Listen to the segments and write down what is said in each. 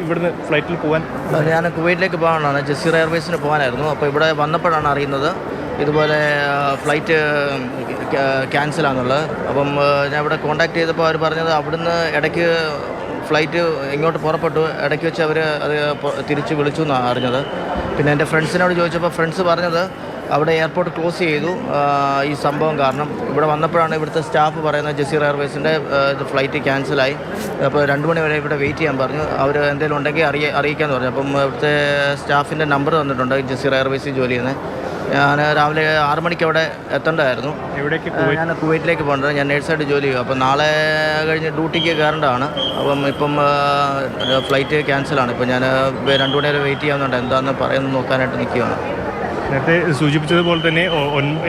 ഇവിടുന്ന് ഫ്ലൈറ്റിൽ പോകാൻ? ഞാൻ കുവൈറ്റിലേക്ക് പോകാനാണ്, ജസീറ എയർവേസിന് പോകാനായിരുന്നു. അപ്പോൾ ഇവിടെ വന്നപ്പോഴാണ് അറിയുന്നത് ഇതുപോലെ ഫ്ലൈറ്റ് ക്യാൻസലാണെന്നുള്ളത്. അപ്പം ഞാൻ ഇവിടെ കോൺടാക്ട് ചെയ്തപ്പോൾ അവർ പറഞ്ഞത് അവിടുന്ന് ഇടയ്ക്ക് ഫ്ലൈറ്റ് ഇങ്ങോട്ട് പുറപ്പെട്ടു, ഇടയ്ക്ക് വെച്ച് അവർ അത് തിരിച്ച് വിളിച്ചു എന്നാണ് അറിഞ്ഞത്. പിന്നെ എൻ്റെ ഫ്രണ്ട്സിനോട് ചോദിച്ചപ്പോൾ ഫ്രണ്ട്സ് പറഞ്ഞത് അവിടെ എയർപോർട്ട് ക്ലോസ് ചെയ്തു ഈ സംഭവം കാരണം. ഇവിടെ വന്നപ്പോഴാണ് ഇവിടുത്തെ സ്റ്റാഫ് പറയുന്നത് ജസീറ എയർവേസിൻ്റെ ഫ്ലൈറ്റ് ക്യാൻസലായി, അപ്പോൾ 2 മണി വരെ ഇവിടെ വെയിറ്റ് ചെയ്യാൻ പറഞ്ഞു. അവർ എന്തെങ്കിലും ഉണ്ടെങ്കിൽ അറിയിക്കാമെന്ന് പറഞ്ഞു. അപ്പം ഇവിടുത്തെ സ്റ്റാഫിൻ്റെ നമ്പർ തന്നിട്ടുണ്ട് ജസീറ എയർവേസിൽ ജോലി ചെയ്യുന്നത്. ഞാൻ രാവിലെ 6 മണിക്ക് അവിടെ എത്തേണ്ടതായിരുന്നു. ഞാൻ കുവൈറ്റിലേക്ക് പോകേണ്ടത്, ഞാൻ നേഴ്സായിട്ട് ജോലി ചെയ്യും. അപ്പം നാളെ കഴിഞ്ഞ് ഡ്യൂട്ടിക്ക് കയറേണ്ടതാണ്. ഇപ്പം ഫ്ലൈറ്റ് ക്യാൻസലാണ്. ഇപ്പം ഞാൻ 2 മണി വരെ വെയിറ്റ് ചെയ്യാവുന്നുണ്ട്, എന്താണെന്ന് പറയുന്നത് നോക്കാനായിട്ട് നിൽക്കുകയാണ്. നേരത്തെ സൂചിപ്പിച്ചതുപോലെ തന്നെ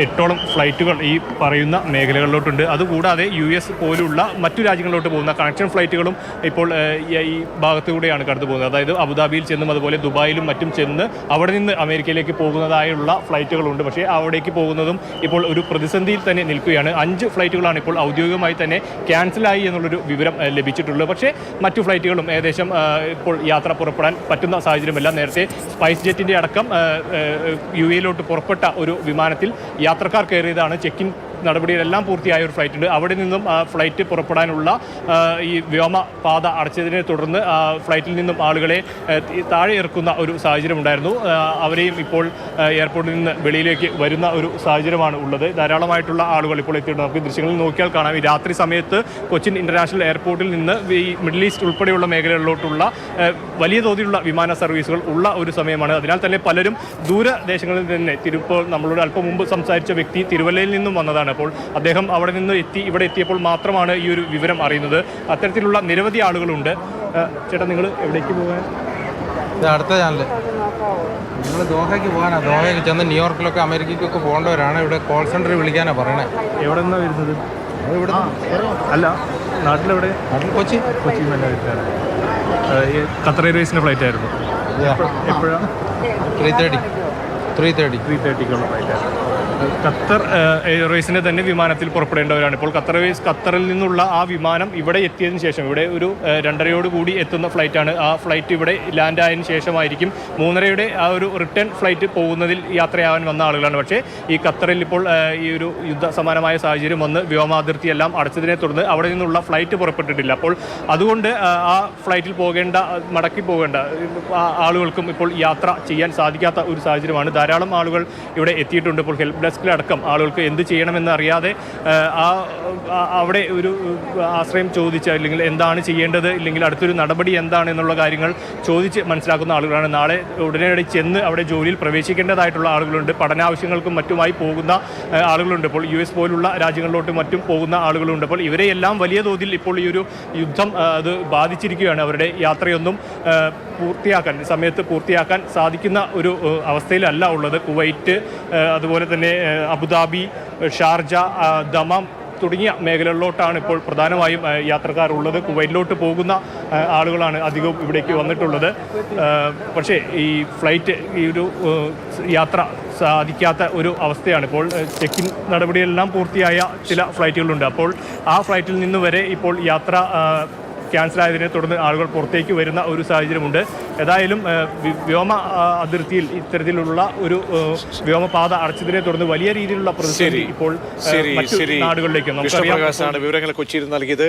8ഓളം ഫ്ലൈറ്റുകൾ ഈ പറയുന്ന മേഖലകളിലോട്ടുണ്ട്. അതുകൂടാതെ US പോലുള്ള മറ്റു രാജ്യങ്ങളിലോട്ട് പോകുന്ന കണക്ഷൻ ഫ്ലൈറ്റുകളും ഇപ്പോൾ ഈ ഭാഗത്തുകൂടെയാണ് കടന്നു പോകുന്നത്. അതായത് അബുദാബിയിൽ ചെന്നും അതുപോലെ ദുബായിലും മറ്റും ചെന്ന് അവിടെ നിന്ന് അമേരിക്കയിലേക്ക് പോകുന്നതായുള്ള ഫ്ലൈറ്റുകളുണ്ട്. പക്ഷേ അവിടേക്ക് പോകുന്നതും ഇപ്പോൾ ഒരു പ്രതിസന്ധിയിൽ തന്നെ നിൽക്കുകയാണ്. 5 ഫ്ലൈറ്റുകളാണ് ഇപ്പോൾ ഔദ്യോഗികമായി തന്നെ ക്യാൻസലായി എന്നുള്ളൊരു വിവരം ലഭിച്ചിട്ടുള്ളത്. പക്ഷേ മറ്റു ഫ്ലൈറ്റുകളും ഏകദേശം ഇപ്പോൾ യാത്ര പുറപ്പെടാൻ പറ്റുന്ന സാഹചര്യമല്ല. നേരത്തെ സ്പൈസ് ജെറ്റിൻ്റെ അടക്കം UAE-ലോട്ട് പുറപ്പെട്ട ഒരു വിമാനത്തിൽ യാത്രക്കാർ കയറിയതാണ്. ചെക്കിൻ നടപടികളെല്ലാം പൂർത്തിയായ ഒരു ഫ്ലൈറ്റ് ഉണ്ട്. അവിടെ നിന്നും ഫ്ലൈറ്റ് പുറപ്പെടാനുള്ള ഈ വ്യോമപാത അടച്ചതിനെ തുടർന്ന് ഫ്ലൈറ്റിൽ നിന്നും ആളുകളെ താഴെ ഇറക്കുന്ന ഒരു സാഹചര്യം ഉണ്ടായിരുന്നു. അവരെയും ഇപ്പോൾ എയർപോർട്ടിൽ നിന്ന് വെളിയിലേക്ക് വരുന്ന ഒരു സാഹചര്യമാണ് ഉള്ളത്. ധാരാളമായിട്ടുള്ള ആളുകൾ ഇപ്പോൾ എത്തിയിട്ടുണ്ട്. നമുക്ക് ദൃശ്യങ്ങളിൽ നോക്കിയാൽ കാണാം, ഈ രാത്രി സമയത്ത് കൊച്ചിൻ ഇൻ്റർനാഷണൽ എയർപോർട്ടിൽ നിന്ന് ഈ മിഡിൽ ഈസ്റ്റ് ഉൾപ്പെടെയുള്ള മേഖലകളിലോട്ടുള്ള വലിയ തോതിലുള്ള വിമാന സർവീസുകൾ ഉള്ള ഒരു സമയമാണ്. അതിനാൽ തന്നെ പലരും ദൂരദേശങ്ങളിൽ തന്നെ ഇപ്പോൾ നമ്മളോട് അല്പം മുമ്പ് സംസാരിച്ച വ്യക്തി തിരുവല്ലയിൽ നിന്നും വന്നതാണ്. അപ്പോൾ അദ്ദേഹം അവിടെ നിന്ന് ഇവിടെ എത്തിയപ്പോൾ മാത്രമാണ് ഈ ഒരു വിവരം അറിയുന്നത്. അത്തരത്തിലുള്ള നിരവധി ആളുകളുണ്ട്. ചേട്ടാ, നിങ്ങൾ എവിടേക്ക് പോകാൻ? അടുത്ത ചാനൽ നിങ്ങൾ ദോഹയ്ക്ക് പോകാനാണ്. ദോഹയ്ക്ക് ചെന്ന് ന്യൂയോർക്കിലൊക്കെ അമേരിക്കയ്ക്കൊക്കെ പോകേണ്ടവരാണ്. ഇവിടെ കോൾ സെൻറ്ററിൽ വിളിക്കാനാണ് പറയണേ. എവിടെ നിന്നാണ് വരുന്നത്? ഇവിടെ അല്ല, നാട്ടിലെവിടെ? കൊച്ചിയിൽ തന്നെ വരുന്നതാണ്. ഖത്തർ എയർവേസിൻ്റെ ഫ്ലൈറ്റ് ആയിരുന്നു. എപ്പോഴാണ്? 3:30ക്കുള്ള ഫ്ലൈറ്റായിരുന്നു. ഖത്തർ എയർവേസിൻ്റെ തന്നെ വിമാനത്തിൽ പുറപ്പെടേണ്ടവരാണ്. ഇപ്പോൾ ഖത്തറിൽ നിന്നുള്ള ആ വിമാനം ഇവിടെ എത്തിയതിന് ശേഷം, ഇവിടെ ഒരു 2:30 കൂടി എത്തുന്ന ഫ്ലൈറ്റാണ്. ആ ഫ്ലൈറ്റ് ഇവിടെ ലാൻഡ് ആയതിനു ശേഷമായിരിക്കും 3:30 ആ ഒരു റിട്ടേൺ ഫ്ലൈറ്റ് പോകുന്നതിൽ യാത്രയാവാൻ വന്ന ആളുകളാണ്. പക്ഷേ ഈ ഖത്തറിൽ ഇപ്പോൾ ഈ ഒരു യുദ്ധ സമാനമായ സാഹചര്യം വന്ന് വ്യോമാതിർത്തിയെല്ലാം അടച്ചതിനെ തുടർന്ന് അവിടെ നിന്നുള്ള ഫ്ലൈറ്റ് പുറപ്പെട്ടിട്ടില്ല. അപ്പോൾ അതുകൊണ്ട് ആ ഫ്ലൈറ്റിൽ മടക്കി പോകേണ്ട ആളുകൾക്കും ഇപ്പോൾ യാത്ര ചെയ്യാൻ സാധിക്കാത്ത ഒരു സാഹചര്യമാണ്. ധാരാളം ആളുകൾ ഇവിടെ എത്തിയിട്ടുണ്ട്. ഇപ്പോൾ ഹെൽപ്പ് ഡെസ്കിലടക്കം ആളുകൾക്ക് എന്ത് ചെയ്യണമെന്ന് അറിയാതെ അവിടെ ഒരു ആശ്രയം ചോദിച്ച, അല്ലെങ്കിൽ എന്താണ് ചെയ്യേണ്ടത്, ഇല്ലെങ്കിൽ അടുത്തൊരു നടപടി എന്താണ് എന്നുള്ള കാര്യങ്ങൾ ചോദിച്ച് മനസ്സിലാക്കുന്ന ആളുകളാണ്. നാളെ ഉടനടി ചെന്ന് അവിടെ ജോലിയിൽ പ്രവേശിക്കേണ്ടതായിട്ടുള്ള ആളുകളുണ്ട്. പഠനാവശ്യങ്ങൾക്കും മറ്റുമായി പോകുന്ന ആളുകളുണ്ട്. ഇപ്പോൾ US പോലുള്ള രാജ്യങ്ങളിലോട്ടും മറ്റും പോകുന്ന ആളുകളുണ്ട്. അപ്പോൾ ഇവരെയെല്ലാം വലിയ തോതിൽ ഇപ്പോൾ ഈ ഒരു യുദ്ധം അത് ബാധിച്ചിരിക്കുകയാണ്. അവരുടെ യാത്രയൊന്നും സമയത്ത് പൂർത്തിയാക്കാൻ സാധിക്കുന്ന ഒരു അവസ്ഥയിലല്ല ഉള്ളത്. കുവൈറ്റ്, അതുപോലെ തന്നെ അബുദാബി, ഷാർജ, ദമാം തുടങ്ങിയ മേഖലകളിലോട്ടാണ് ഇപ്പോൾ പ്രധാനമായും യാത്രക്കാരുള്ളത്. കുവൈറ്റിലോട്ട് പോകുന്ന ആളുകളാണ് അധികവും ഇവിടേക്ക് വന്നിട്ടുള്ളത്. പക്ഷേ ഈ ഫ്ലൈറ്റ് ഈ ഒരു യാത്ര സാധിക്കാത്ത ഒരു അവസ്ഥയാണ്. ഇപ്പോൾ ചെക്കിൻ നടപടിയെല്ലാം പൂർത്തിയായ ചില ഫ്ലൈറ്റുകളുണ്ട്. അപ്പോൾ ആ ഫ്ലൈറ്റിൽ നിന്ന് വരെ ഇപ്പോൾ യാത്ര ക്യാൻസലായതിനെ തുടർന്ന് ആളുകൾ പുറത്തേക്ക് വരുന്ന ഒരു സാഹചര്യമുണ്ട്. ഏതായാലും വ്യോമ അതിർത്തിയിൽ ഇത്തരത്തിലുള്ള ഒരു വ്യോമപാത അടച്ചതിനെ തുടർന്ന് വലിയ രീതിയിലുള്ള പ്രതിസന്ധി ഇപ്പോൾ മറ്റു നാടുകളിലേക്കും. നമുക്കറിയാം. വിവരങ്ങൾ കൊച്ചിയിൽ നൽകിയത്.